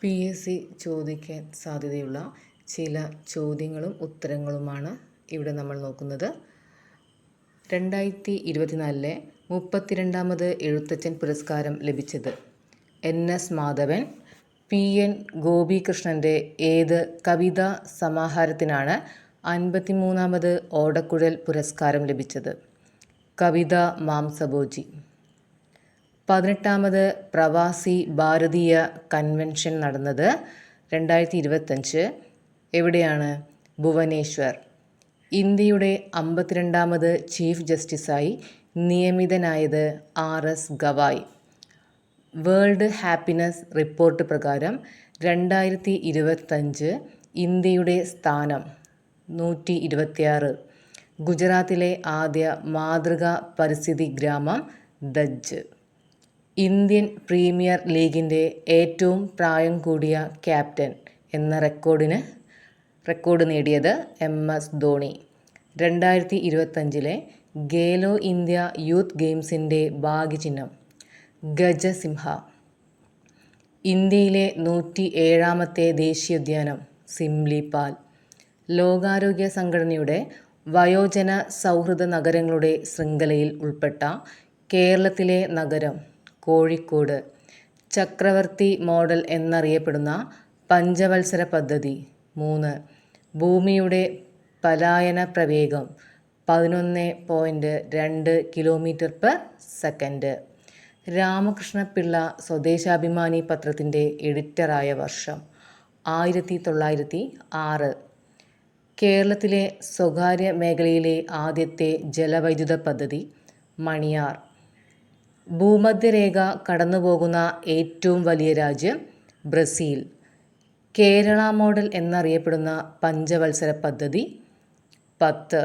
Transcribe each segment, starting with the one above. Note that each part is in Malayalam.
PSC ചോദിക്കാൻ സാധ്യതയുള്ള ചില ചോദ്യങ്ങളും ഉത്തരങ്ങളുമാണ് ഇവിടെ നമ്മൾ നോക്കുന്നത്. 2024 32ാമത് എഴുത്തച്ഛൻ പുരസ്കാരം ലഭിച്ചത് NS മാധവൻ. PN ഗോപികൃഷ്ണൻ്റെ ഏത് കവിതാ സമാഹാരത്തിനാണ് 53ാമത് ഓടക്കുഴൽ പുരസ്കാരം ലഭിച്ചത്? കവിത മാംസഭോജി. 18ാമത് പ്രവാസി ഭാരതീയ കൺവെൻഷൻ നടന്നത് 2025 എവിടെയാണ്? ഭുവനേശ്വർ. ഇന്ത്യയുടെ 52ാമത് ചീഫ് ജസ്റ്റിസായി നിയമിതനായത് RS Gavai. World happiness report പ്രകാരം 2025 ഇന്ത്യയുടെ സ്ഥാനം 126. ഗുജറാത്തിലെ ആദ്യ മാതൃകാ പരിസ്ഥിതി ഗ്രാമം ദജ്ജ്. ഇന്ത്യൻ പ്രീമിയർ ലീഗിൻ്റെ ഏറ്റവും പ്രായം കൂടിയ ക്യാപ്റ്റൻ എന്ന റെക്കോർഡ് നേടിയത് MS Dhoni. 2025 Khelo India youth ഗെയിംസിൻ്റെ ഭാഗ്യചിഹ്നം ഗജസിംഹ. ഇന്ത്യയിലെ 107ാമത്തെ ദേശീയോദ്യാനം സിംലിപാൽ. ലോകാരോഗ്യ സംഘടനയുടെ വയോജന സൗഹൃദ നഗരങ്ങളുടെ ശൃംഖലയിൽ ഉൾപ്പെട്ട കേരളത്തിലെ നഗരം കോഴിക്കോട്. ചക്രവർത്തി മോഡൽ എന്നറിയപ്പെടുന്ന പഞ്ചവത്സര പദ്ധതി 3. ഭൂമിയുടെ പലായന പ്രവേഗം 11.2 km/s. രാമകൃഷ്ണപിള്ള സ്വദേശാഭിമാനി പത്രത്തിൻ്റെ എഡിറ്ററായ വർഷം 1906. കേരളത്തിലെ സ്വകാര്യ മേഖലയിലെ ആദ്യത്തെ ജലവൈദ്യുത പദ്ധതി മണിയാർ. ഭൂമധ്യരേഖ കടന്നുപോകുന്ന ഏറ്റവും വലിയ രാജ്യം ബ്രസീൽ. കേരള മോഡൽ എന്നറിയപ്പെടുന്ന പഞ്ചവത്സര പദ്ധതി 10.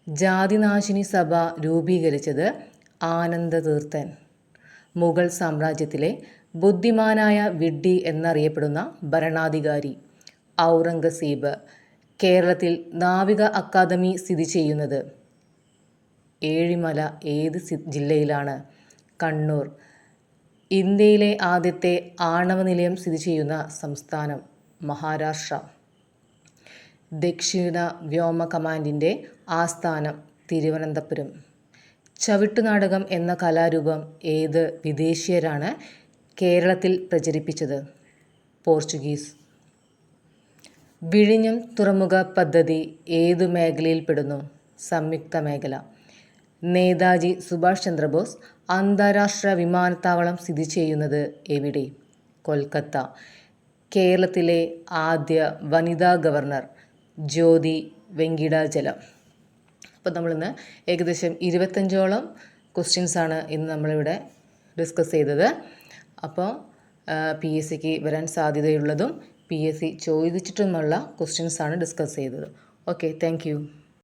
ജാതിനാശിനി സഭ രൂപീകരിച്ചത് ആനന്ദതീർത്ഥൻ. മുഗൾ സാമ്രാജ്യത്തിലെ ബുദ്ധിമാനായ വിഡ്ഢി എന്നറിയപ്പെടുന്ന ഭരണാധികാരി ഔറംഗസീബ്. കേരളത്തിൽ നാവിക അക്കാദമി സ്ഥിതി ചെയ്യുന്നത് ഏഴിമല ഏത് ജില്ലയിലാണ്? കണ്ണൂർ. ഇന്ത്യയിലെ ആദ്യത്തെ ആണവ നിലയം സ്ഥിതി ചെയ്യുന്ന സംസ്ഥാനം മഹാരാഷ്ട്ര. ദക്ഷിണ വ്യോമ കമാൻഡിൻ്റെ ആസ്ഥാനം തിരുവനന്തപുരം. ചവിട്ടുനാടകം എന്ന കലാരൂപം ഏത് വിദേശീയരാണ് കേരളത്തിൽ പ്രചരിപ്പിച്ചത്? പോർച്ചുഗീസ്. വിഴിഞ്ഞം തുറമുഖ പദ്ധതി ഏതു മേഖലയിൽപ്പെടുന്നു? സംയുക്ത മേഖല. നേതാജി സുഭാഷ് ചന്ദ്രബോസ് അന്താരാഷ്ട്ര വിമാനത്താവളം സ്ഥിതി ചെയ്യുന്നത് എവിടെ? കൊൽക്കത്ത. കേരളത്തിലെ ആദ്യ വനിതാ ഗവർണർ ജ്യോതി വെങ്കിടാചലം. അപ്പോൾ നമ്മളിന്ന് ഏകദേശം 25ഓളം ക്വസ്റ്റ്യൻസാണ് ഇന്ന് നമ്മളിവിടെ ഡിസ്കസ് ചെയ്തത്. അപ്പോൾ PSCക്ക് വരാൻ സാധ്യതയുള്ളതും PSC ചോദിച്ചിട്ടുമുള്ള ക്വസ്റ്റ്യൻസാണ് ഡിസ്കസ് ചെയ്തത്. Okay, thank you.